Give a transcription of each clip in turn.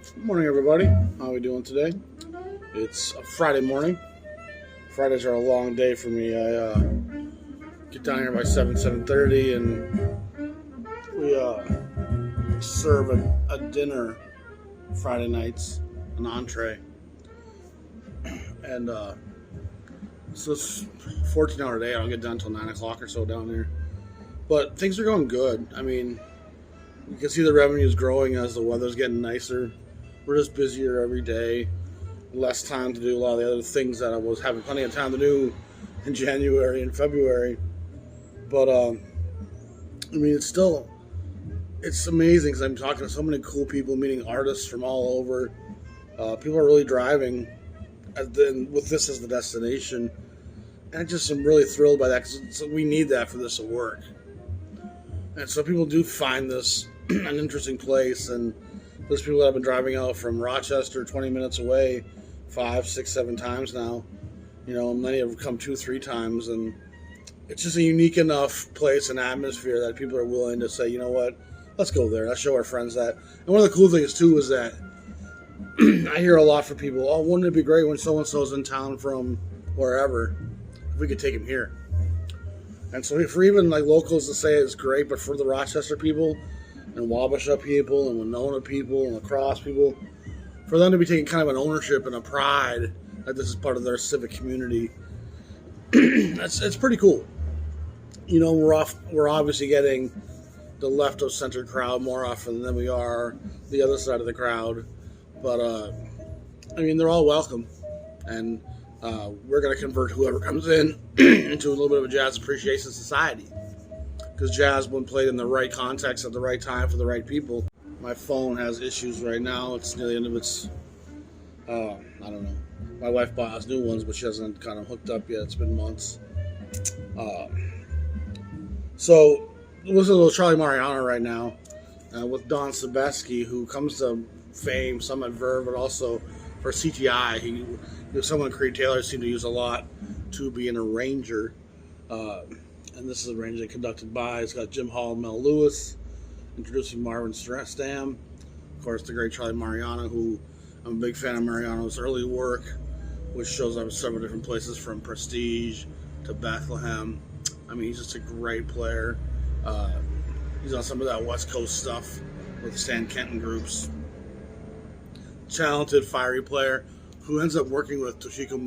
Good morning, everybody. How are we doing today? It's a Friday morning. Fridays are a long day for me. I get down here by 7:30, and we serve a dinner Friday nights, an entree, and so it's a 14-hour day. I don't get done until 9 o'clock or so down there, but things are going good. I mean, you can see the revenue is growing as the weather's getting nicer. We're just busier every day. Less time to do a lot of the other things that I was having plenty of time to do in January and February. But I mean, it's amazing because I'm talking to so many cool people, meeting artists from all over. People are really driving with this as the destination, and I just am really thrilled by that because we need that for this to work. And so people do find this an interesting place, and there's people that have been driving out from Rochester 20 minutes away 5, 6, 7 times now. You know, many have come 2, 3 times, and it's just a unique enough place and atmosphere that people are willing to say, you know what, let's go there. Let's show our friends that. And one of the cool things, too, is that I hear a lot from people, oh, wouldn't it be great when so-and-so's in town from wherever, if we could take him here. And so for even like locals to say it's great, but for the Rochester people and Wabasha people and Winona people and La Crosse people, for them to be taking kind of an ownership and a pride that this is part of their civic community, it's pretty cool. You know, we're obviously getting the left of center crowd more often than we are the other side of the crowd, but I mean, they're all welcome, and we're going to convert whoever comes in into a little bit of a jazz appreciation society. Because jazz, when played in the right context at the right time for the right people. My phone has issues right now. It's near the end of its, I don't know. My wife bought us new ones, but she hasn't kind of hooked up yet. It's been months. So, listen to a little Charlie Mariano right now with Don Sebesky, who comes to fame, some at Verve, but also for CTI. He was someone Creed Taylor seemed to use a lot to be an arranger. And this is a arrangement conducted by, it's got Jim Hall and Mel Lewis, introducing Marvin Stam, of course the great Charlie Mariano, who I'm a big fan of Mariano's early work, which shows up in several different places from Prestige to Bethlehem. I mean, he's just a great player. He's on some of that West Coast stuff with the Stan Kenton groups. Talented, fiery player who ends up working with Toshiko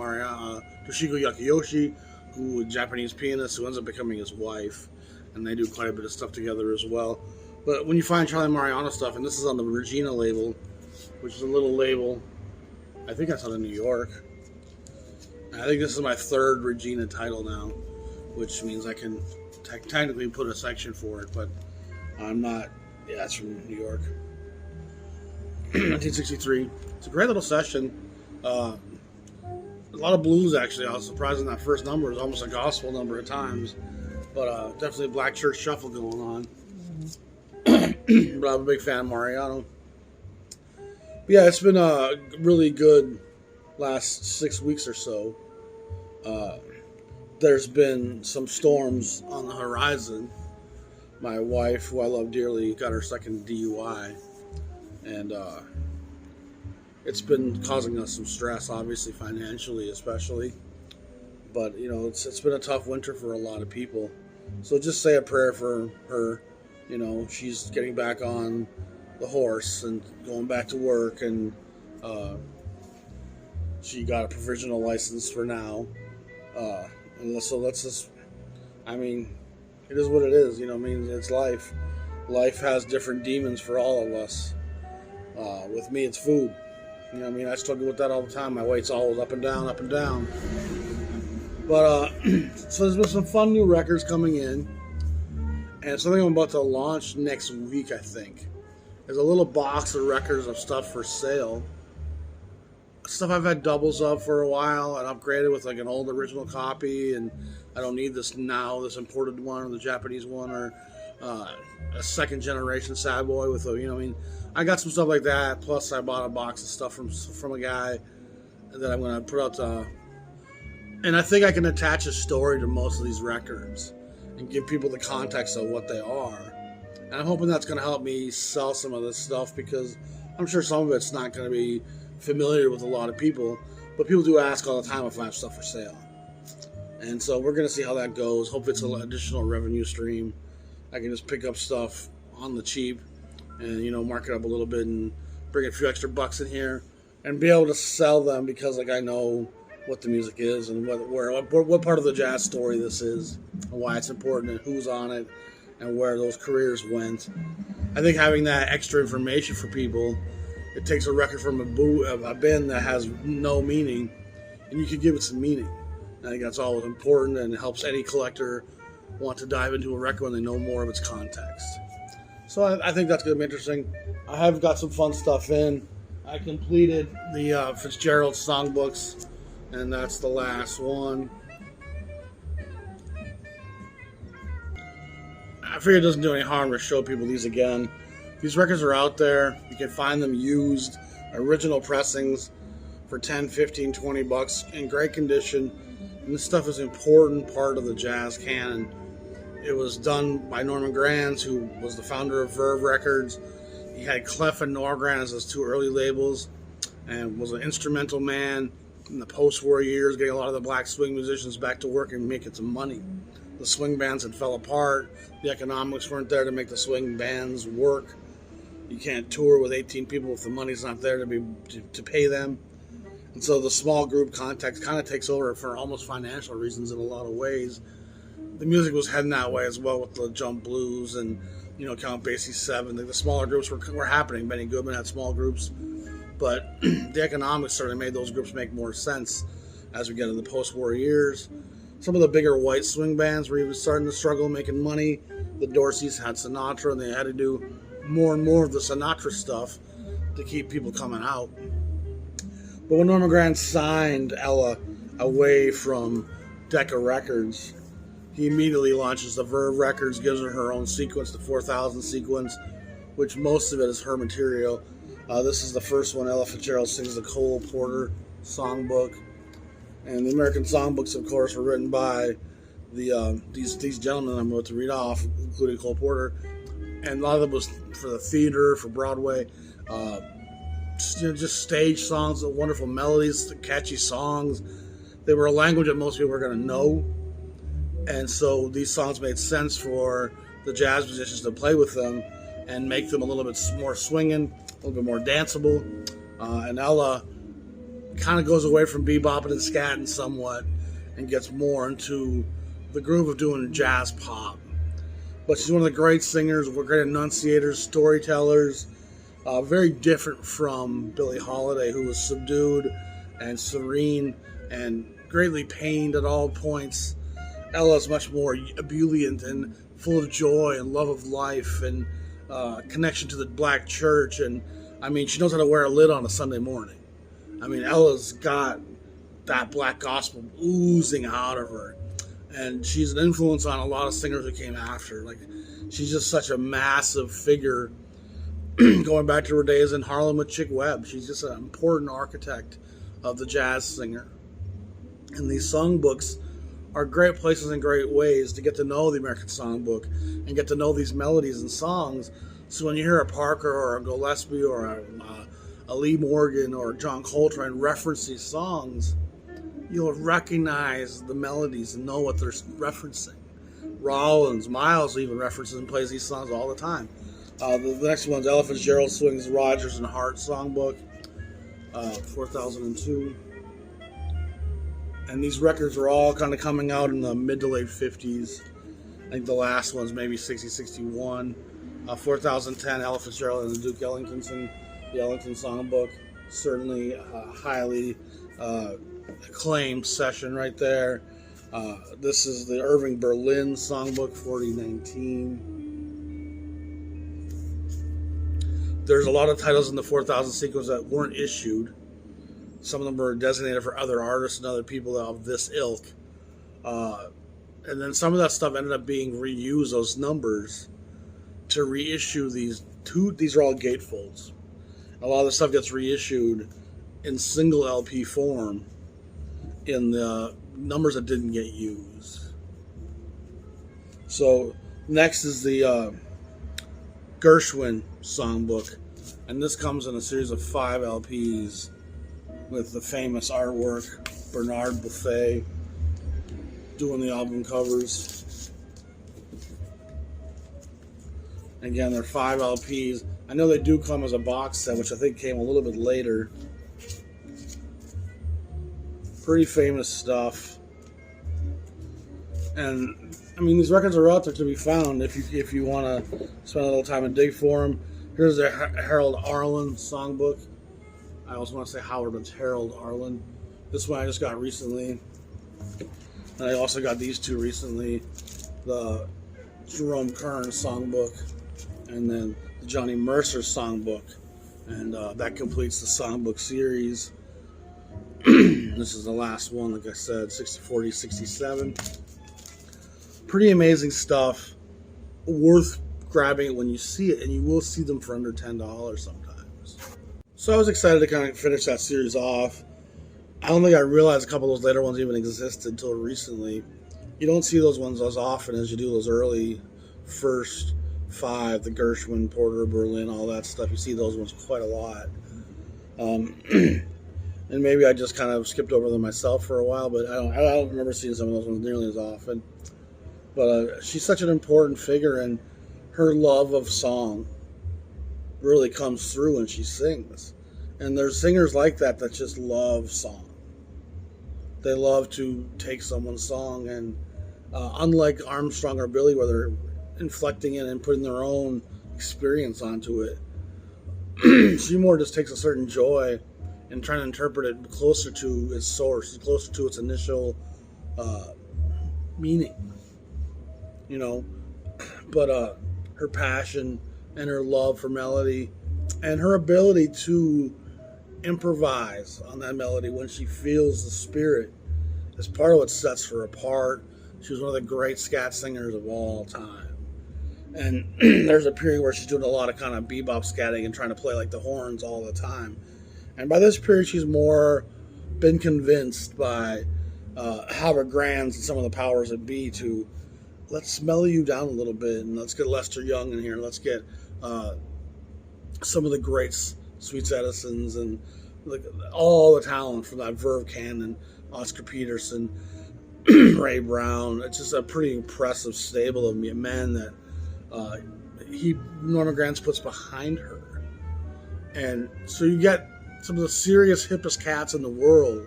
Yakiyoshi, who a Japanese pianist who ends up becoming his wife, and they do quite a bit of stuff together as well. But when you find Charlie Mariano stuff, and this is on the Regina label, which is a little label, I think that's out of New York. I think this is my 3rd Regina title now, which means I can technically put a section for it, but I'm not. Yeah, that's from New York. 1963. It's a great little session. A lot of blues, actually. I was surprised in that first number. It was almost a gospel number at times. But definitely a black church shuffle going on. But I'm a big fan of Mariano. But yeah, it's been a really good last 6 weeks or so. There's been some storms on the horizon. My wife, who I love dearly, got her second DUI. And it's been causing us some stress, obviously, financially especially. But, you know, it's been a tough winter for a lot of people. So just say a prayer for her. You know, she's getting back on the horse and going back to work. And she got a provisional license for now. And so let's just, I mean, it is what it is. You know, I mean, it's life. Life has different demons for all of us. With me, it's food. You know what I mean? I struggle with that all the time. My weight's always up and down, up and down. But, so there's been some fun new records coming in. And something I'm about to launch next week, I think. There's a little box of records of stuff for sale. Stuff I've had doubles of for a while and upgraded with like an old original copy. And I don't need this now, this imported one or the Japanese one or a second generation sad boy with a, you know what I mean? I got some stuff like that. Plus, I bought a box of stuff from a guy that I'm going to put out. And I think I can attach a story to most of these records and give people the context of what they are. And I'm hoping that's going to help me sell some of this stuff because I'm sure some of it's not going to be familiar with a lot of people, but people do ask all the time if I have stuff for sale. And so we're going to see how that goes. Hope it's an additional revenue stream. I can just pick up stuff on the cheap and, mark it up a little bit and bring a few extra bucks in here and be able to sell them because, I know what the music is and what part of the jazz story this is and why it's important and who's on it and where those careers went. I think having that extra information for people, it takes a record from a band that has no meaning and you can give it some meaning. I think that's always important, and it helps any collector want to dive into a record when they know more of its context. So I think that's going to be interesting. I have got some fun stuff in. I completed the Fitzgerald songbooks, and that's the last one. I figure it doesn't do any harm to show people these again. These records are out there. You can find them used, original pressings for 10, 15, 20 bucks in great condition. And this stuff is an important part of the jazz canon. It was done by Norman Granz, who was the founder of Verve Records. He had Clef and Norgran as his two early labels and was an instrumental man in the post-war years, getting a lot of the black swing musicians back to work and making some money. The swing bands had fell apart. The economics weren't there to make the swing bands work. You can't tour with 18 people if the money's not there to pay them. And so the small group context kind of takes over for almost financial reasons in a lot of ways. The music was heading that way as well with the jump blues and, Count Basie 7. The smaller groups were happening. Benny Goodman had small groups. But the economics certainly made those groups make more sense as we get into the post-war years. Some of the bigger white swing bands were even starting to struggle making money. The Dorseys had Sinatra, and they had to do more and more of the Sinatra stuff to keep people coming out. But when Norman Granz signed Ella away from Decca Records, he immediately launches the Verve Records, gives her own sequence, the 4000 sequence, which most of it is her material. This is the first one. Ella Fitzgerald sings the Cole Porter songbook. And the American songbooks, of course, were written by these gentlemen I'm about to read off, including Cole Porter. And a lot of them was for the theater, for Broadway. Just stage songs, wonderful melodies, catchy songs. They were a language that most people were going to know. And so these songs made sense for the jazz musicians to play with them and make them a little bit more swinging, a little bit more danceable. And Ella kind of goes away from bebopping and scatting somewhat and gets more into the groove of doing jazz pop. But she's one of the great singers, great enunciators, storytellers. Very different from Billie Holiday, who was subdued and serene and greatly pained at all points. Ella's much more ebullient and full of joy and love of life and connection to the black church. And, she knows how to wear a lid on a Sunday morning. Ella's got that black gospel oozing out of her. And she's an influence on a lot of singers who came after. She's just such a massive figure. Going back to her days in Harlem with Chick Webb, she's just an important architect of the jazz singer. And these songbooks are great places and great ways to get to know the American songbook and get to know these melodies and songs. So when you hear a Parker or a Gillespie or a Lee Morgan or John Coltrane reference these songs, you'll recognize the melodies and know what they're referencing. Rollins, Miles even references and plays these songs all the time. The next one's Ella Fitzgerald swings Rodgers and Hart songbook, 4002. And these records are all kind of coming out in the mid to late 50s. I think the last one's maybe 60, 61. 4010, Ella Fitzgerald and the Duke Ellington sing the Ellington songbook. Certainly a highly acclaimed session right there. This is the Irving Berlin songbook, 4019. There's a lot of titles in the 4000 sequence that weren't issued. Some of them were designated for other artists and other people of this ilk. And then some of that stuff ended up being reused, those numbers, to reissue these. These are all gatefolds. A lot of the stuff gets reissued in single LP form in the numbers that didn't get used. So next is the Gershwin songbook, And this comes in a series of 5 LPs with the famous artwork, Bernard Buffet doing the album covers. Again, they're 5 LPs. I know they do come as a box set, which I think came a little bit later. Pretty famous stuff. And I mean, these records are out there to be found if you want to spend a little time and dig for them. Here's the Harold Arlen songbook. I also want to say Howard, but it's Harold Arlen. This one I just got recently. And I also got these 2 recently. The Jerome Kern songbook. And then the Johnny Mercer songbook. And that completes the songbook series. This is the last one, like I said, 60-40, 67. Pretty amazing stuff. Worth grabbing it when you see it, and you will see them for under $10 sometimes. So I was excited to kind of finish that series off. I don't think I realized a couple of those later ones even existed until recently. You don't see those ones as often as you do those early first 5, the Gershwin, Porter, Berlin, all that stuff. You see those ones quite a lot. And maybe I just kind of skipped over them myself for a while, but I don't remember seeing some of those ones nearly as often. But she's such an important figure, and her love of song really comes through when she sings. And there's singers like that just love song. They love to take someone's song, and unlike Armstrong or Billy, where they're inflecting it and putting their own experience onto it, she more just takes a certain joy and trying to interpret it closer to its source, closer to its initial meaning, you know. But her passion and her love for melody and her ability to improvise on that melody when she feels the spirit is part of what sets her apart. She was one of the great scat singers of all time. And there's a period where she's doing a lot of kind of bebop scatting and trying to play like the horns all the time. And by this period, she's more been convinced by Howard Grants and some of the powers that be to let's mellow you down a little bit, and let's get Lester Young in here. Let's get some of the greats, Sweets Edisons, and like all the talent from that Verve Cannon, Oscar Peterson, Ray Brown. It's just a pretty impressive stable of men that Norman Granz puts behind her. And so you get some of the serious, hippest cats in the world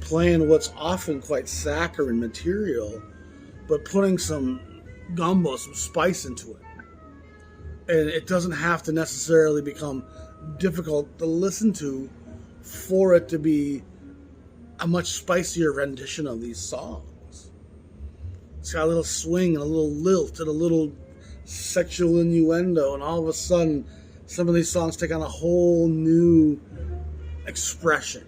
playing what's often quite saccharine material, but putting some gumbo, some spice into it. And it doesn't have to necessarily become difficult to listen to for it to be a much spicier rendition of these songs. It's got a little swing and a little lilt and a little sexual innuendo, and all of a sudden some of these songs take on a whole new expression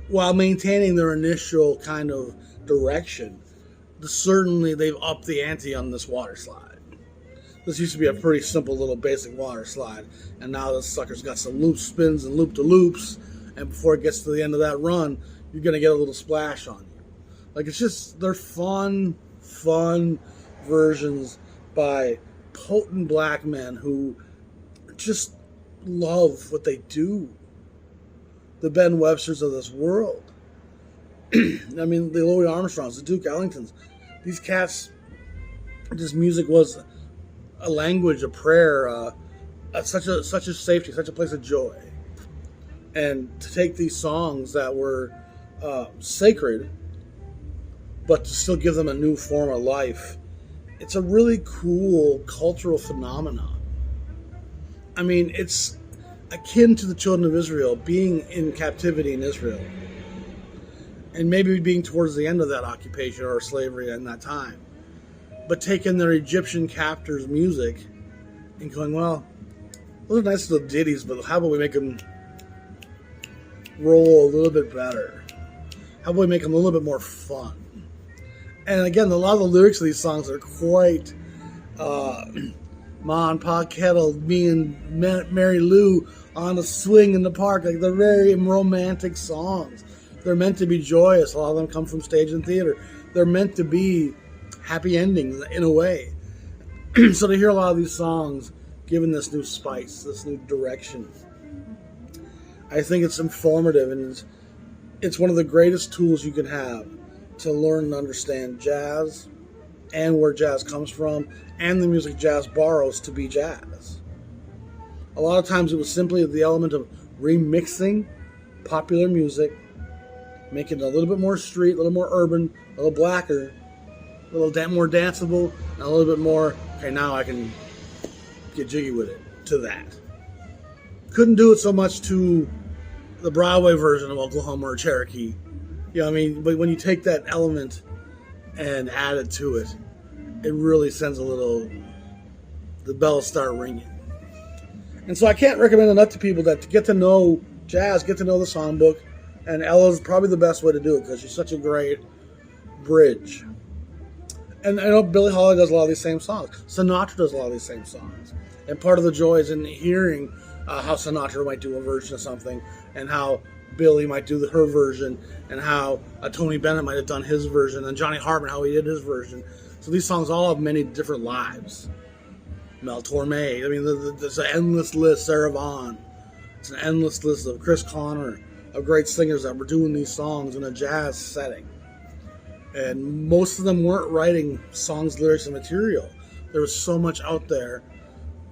while maintaining their initial kind of direction. Certainly they've upped the ante on this water slide. This used to be a pretty simple little basic water slide, and now this sucker's got some loop spins and loop-to-loops, and before it gets to the end of that run, you're going to get a little splash on you. Like, it's just, they're fun versions by potent black men who just love what they do. The Ben Websters of this world. I mean, the Louis Armstrongs, the Duke Ellingtons. These cats, this music was a language, a prayer, such a safety, such a place of joy. And to take these songs that were sacred, but to still give them a new form of life, it's a really cool cultural phenomenon. I mean, it's akin to the children of Israel being in captivity in Israel, and maybe being towards the end of that occupation or slavery in that time, but taking their Egyptian captors' music and going, well, those are nice little ditties, but how about we make them roll a little bit better? How about we make them a little bit more fun? And again, a lot of the lyrics of these songs are quite Ma and Pa Kettle, me and Mary Lou on a swing in the park. Like, they're very romantic songs. They're meant to be joyous. A lot of them come from stage and theater. They're meant to be happy endings in a way. So to hear a lot of these songs given this new spice, this new direction. I think it's informative, and it's one of the greatest tools you can have to learn and understand jazz and where jazz comes from and the music jazz borrows to be jazz. A lot of times it was simply the element of remixing popular music, making it a little bit more street, a little more urban, a little blacker, a little more danceable, and a little bit more, okay, now I can get jiggy with it, to that. Couldn't do it so much to the Broadway version of Oklahoma or Cherokee. You know what I mean? But when you take that element and add it to it, it really sends the bells start ringing. And so I can't recommend enough to people that to get to know jazz, get to know the songbook, and Ella's probably the best way to do it because she's such a great bridge. And I know Billie Holiday does a lot of these same songs. Sinatra does a lot of these same songs. And part of the joy is in hearing how Sinatra might do a version of something, and how Billie might do her version, and how Tony Bennett might have done his version, and Johnny Hartman, how he did his version. So these songs all have many different lives. Mel Torme, I mean, there's an endless list. Sarah Vaughan. It's an endless list of Chris Connor, of great singers that were doing these songs in a jazz setting. And most of them weren't writing songs, lyrics, and material. There was so much out there.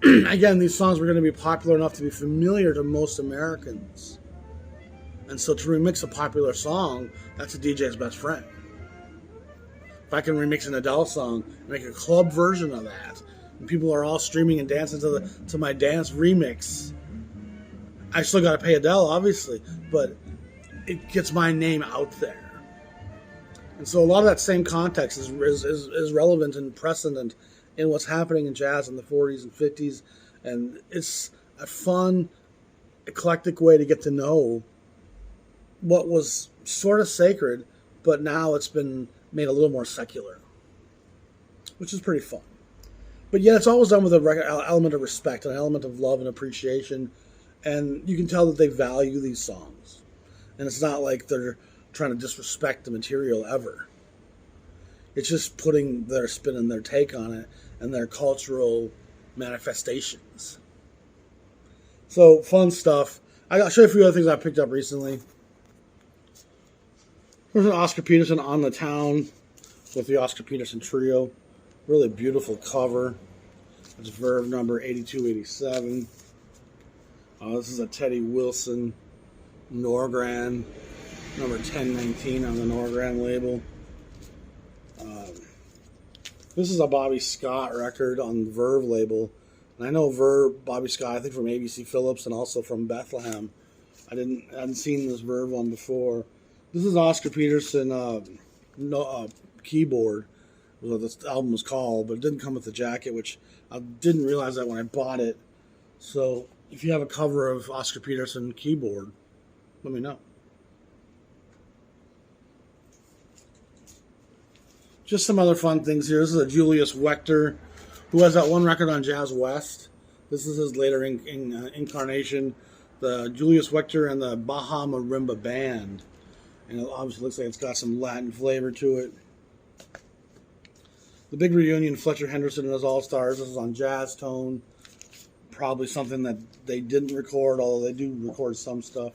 Again, these songs were going to be popular enough to be familiar to most Americans. And so to remix a popular song, that's a DJ's best friend. If I can remix an Adele song and make a club version of that, and people are all streaming and dancing to my dance remix, I still got to pay Adele, obviously, but it gets my name out there. And so a lot of that same context is relevant and precedent in what's happening in jazz in the 40s and 50s. And it's a fun, eclectic way to get to know what was sort of sacred, but now it's been made a little more secular, which is pretty fun. But yeah, it's always done with an element of respect, an element of love and appreciation. And you can tell that they value these songs. And it's not like they're trying to disrespect the material ever. It's just putting their spin and their take on it and their cultural manifestations. So, fun stuff. I'll show you a few other things I picked up recently. There's an Oscar Peterson On the Town with the Oscar Peterson Trio. Really beautiful cover. It's Verve number 8287. This is a Teddy Wilson Norgran, number 1019 on the Norgran label. This is a Bobby Scott record on the Verve label. And I know Verve, Bobby Scott, I think from ABC Phillips and also from Bethlehem. I hadn't seen this Verve one before. This is Oscar Peterson keyboard, was what this album was called, but it didn't come with the jacket, which I didn't realize that when I bought it. So if you have a cover of Oscar Peterson keyboard, let me know. Just some other fun things here. This is a Julius Wechter, who has that one record on Jazz West. This is his later incarnation, the Julius Wechter and the Baja Marimba Band. And it obviously looks like it's got some Latin flavor to it. The big reunion, Fletcher Henderson and his All-Stars. This is on Jazz Tone. Probably something that they didn't record, although they do record some stuff.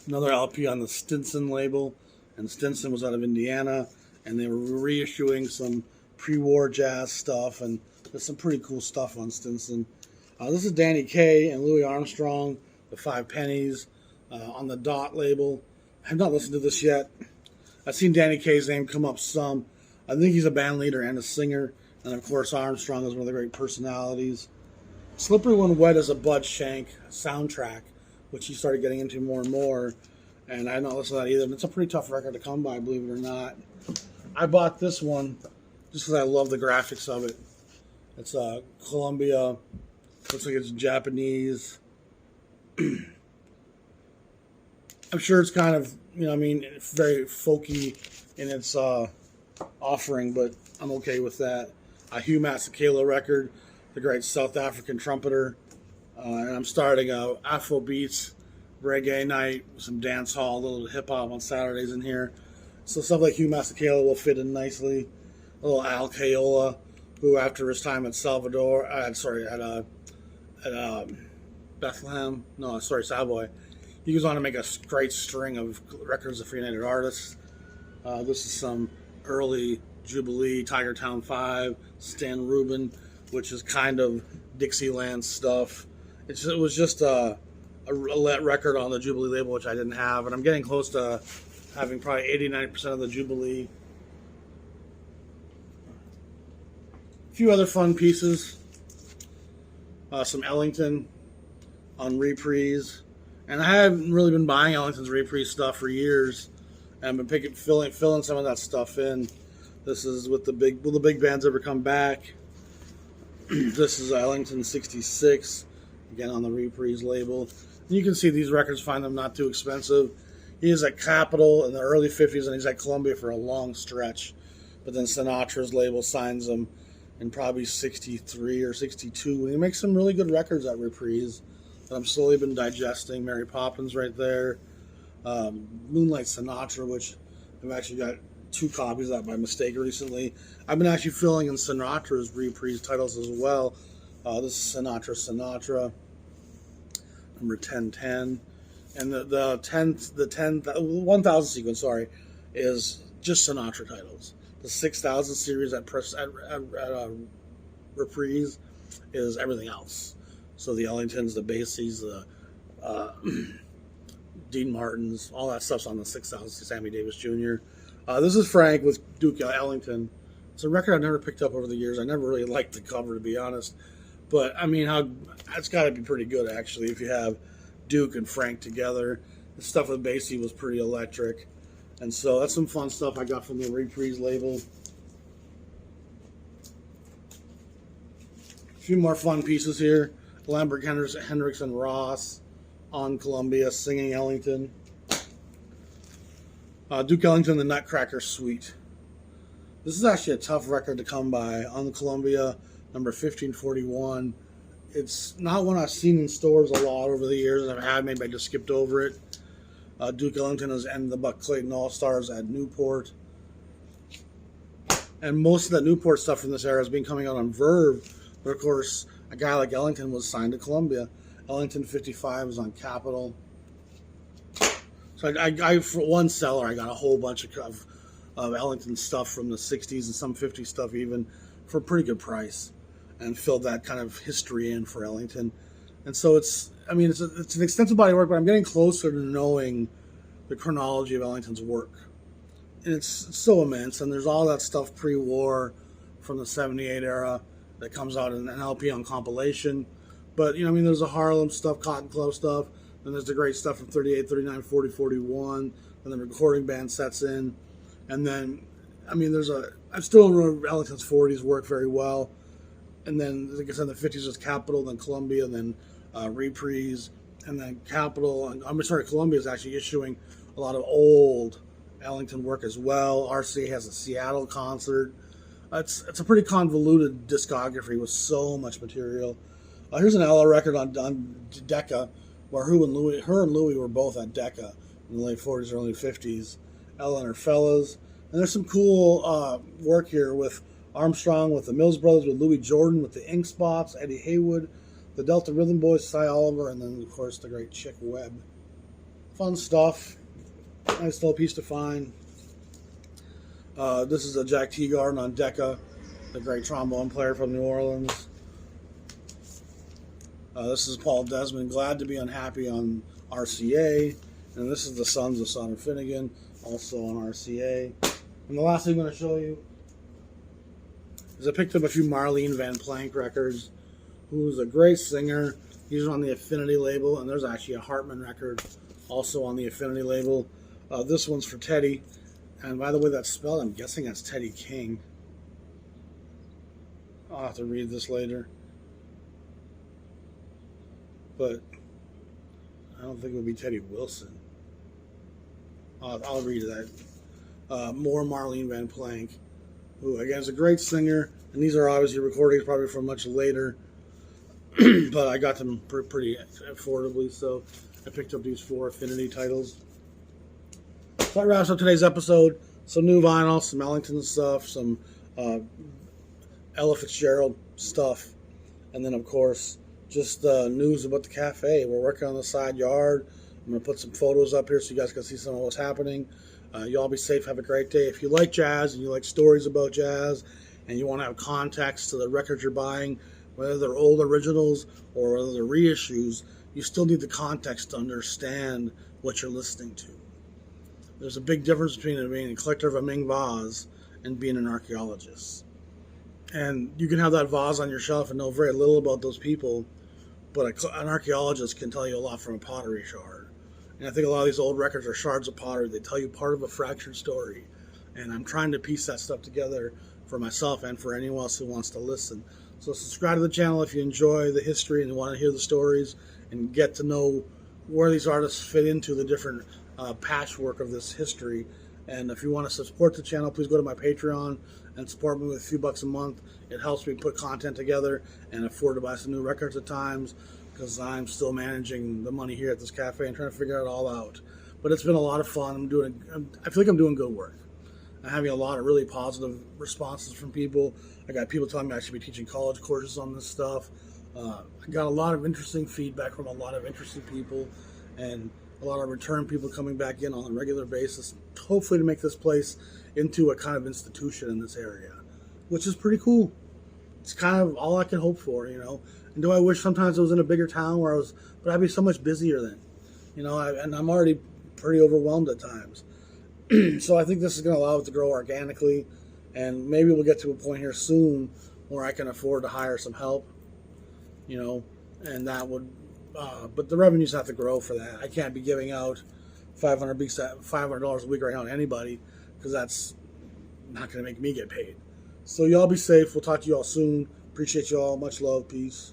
Another LP on the Stinson label. And Stinson was out of Indiana. And they were reissuing some pre-war jazz stuff. And there's some pretty cool stuff on Stinson. This is Danny Kaye and Louis Armstrong, the Five Pennies, on the Dot label. I have not listened to this yet. I've seen Danny Kaye's name come up some. I think he's a band leader and a singer. And, of course, Armstrong is one of the great personalities. Slippery When Wet is a Bud Shank soundtrack, which he started getting into more and more. And I had not listened to that either. It's a pretty tough record to come by, believe it or not. I bought this one just because I love the graphics of it. It's Columbia. Looks like it's Japanese. I'm sure it's kind of, very folky in its offering, but I'm okay with that. A Hugh Masekela record, the great South African trumpeter. And I'm starting a Afrobeats reggae night, some dance hall, a little hip hop on Saturdays in here. So stuff like Hugh Masekela will fit in nicely. A little Al Kayola who after his time at Bethlehem, no, sorry, Savoy, he goes on to make a great string of records of United Artists. This is some early Jubilee, Tiger Town 5, Stan Rubin, which is kind of Dixieland stuff. It was just a record on the Jubilee label, which I didn't have, and I'm getting close to having probably 80-90% of the Jubilee. A few other fun pieces. Some Ellington on reprise. And I haven't really been buying Ellington's reprise stuff for years. And I've been filling some of that stuff in. This is with will the big bands ever come back? This is Ellington 66, again on the reprise label. And you can see these records, find them not too expensive. He is at Capitol in the early 50s, and he's at Columbia for a long stretch. But then Sinatra's label signs him in probably 63 or 62. And he makes some really good records at reprise that I've slowly been digesting. Mary Poppins right there. Moonlight Sinatra, which I've actually got 2 copies of that by mistake recently. I've been actually filling in Sinatra's reprise titles as well. This is Sinatra, number 1010. And the 1000 sequence, sorry, is just Sinatra titles. The 6000 series at reprise is everything else. So the Ellingtons, the Basies, the Dean Martins, all that stuff's on the 6000, Sammy Davis Jr. This is Frank with Duke Ellington. It's a record I've never picked up over the years. I never really liked the cover, to be honest. But, I mean, it's got to be pretty good, actually, if you have Duke and Frank together. The stuff with Basie was pretty electric. And so that's some fun stuff I got from the reprise label. A few more fun pieces here. Lambert, Hendricks, and Ross on Columbia singing Ellington. Duke Ellington, The Nutcracker Suite. This is actually a tough record to come by on Columbia, number 1541. It's not one I've seen in stores a lot over the years. I've had, maybe I just skipped over it. Duke Ellington is and the Buck Clayton All-Stars at Newport. And most of that Newport stuff from this era has been coming out on Verve. But of course, a guy like Ellington was signed to Columbia. Ellington 55 was on Capitol. So I for one seller, I got a whole bunch of Ellington stuff from the 60s and some 50s stuff even for a pretty good price, and filled that kind of history in for Ellington. And so it's an extensive body of work, but I'm getting closer to knowing the chronology of Ellington's work. And it's so immense, and there's all that stuff pre-war from the 78 era that comes out in an LP on compilation. But, there's the Harlem stuff, Cotton Club stuff, then there's the great stuff from 38, 39, 40, 41, and the recording band sets in. And then, I still remember Ellington's 40s work very well. And then, like I said, the 50s was Capitol, then Columbia, then Reprise, and then Capitol. Columbia is actually issuing a lot of old Ellington work as well. RCA has a Seattle concert. It's a pretty convoluted discography with so much material. Here's an Ella record on Decca, where her and Louie were both at Decca in the late 40s, early 50s. Ella and her fellas. And there's some cool work here with Armstrong, with the Mills Brothers, with Louis Jordan, with the Ink Spots, Eddie Haywood, the Delta Rhythm Boys, Cy Oliver, and then, of course, the great Chick Webb. Fun stuff. Nice little piece to find. This is a Jack Teagarden on Decca, the great trombone player from New Orleans. This is Paul Desmond, Glad to Be Unhappy on RCA. And this is the Sons of Son and Finnegan, also on RCA. And the last thing I'm going to show you is I picked up a few Marlene Van Plank records, who's a great singer. He's on the Affinity label, and there's actually a Hartman record also on the Affinity label. This one's for Teddy. And by the way that's spelled, I'm guessing that's Teddy King. I'll have to read this later. But I don't think it would be Teddy Wilson. I'll read that. More Marlene Van Plank, who again is a great singer, and these are obviously recordings probably from much later, but I got them pretty affordably, so I picked up these 4 Affinity titles. So that wraps up today's episode. Some new vinyl, some Ellington stuff, some Ella Fitzgerald stuff. And then, of course, just news about the cafe. We're working on the side yard. I'm going to put some photos up here so you guys can see some of what's happening. You all be safe. Have a great day. If you like jazz and you like stories about jazz and you want to have context to the records you're buying, whether they're old originals or whether they're reissues, you still need the context to understand what you're listening to. There's a big difference between being a collector of a Ming vase and being an archaeologist. And you can have that vase on your shelf and know very little about those people, but an archaeologist can tell you a lot from a pottery shard. And I think a lot of these old records are shards of pottery. They tell you part of a fractured story. And I'm trying to piece that stuff together for myself and for anyone else who wants to listen. So subscribe to the channel if you enjoy the history and want to hear the stories and get to know where these artists fit into the different patchwork of this history. And if you want to support the channel, please go to my Patreon and support me with a few bucks a month. It helps me put content together and afford to buy some new records at times, because I'm still managing the money here at this cafe and trying to figure it all out. But it's been a lot of fun. I feel like I'm doing good work. I'm having a lot of really positive responses from people. I got people telling me I should be teaching college courses on this stuff. I got a lot of interesting feedback from a lot of interesting people, and a lot of return people coming back in on a regular basis, hopefully to make this place into a kind of institution in this area, which is pretty cool. It's kind of all I can hope for, you know. And do I wish sometimes I was in a bigger town but I'd be so much busier then, you know, and I'm already pretty overwhelmed at times. So I think this is going to allow it to grow organically, and maybe we'll get to a point here soon where I can afford to hire some help, you know, and that would, but the revenues have to grow for that. I can't be giving out $500 a week right now to anybody, because that's not going to make me get paid. So y'all be safe. We'll talk to you all soon. Appreciate you all. Much love. Peace.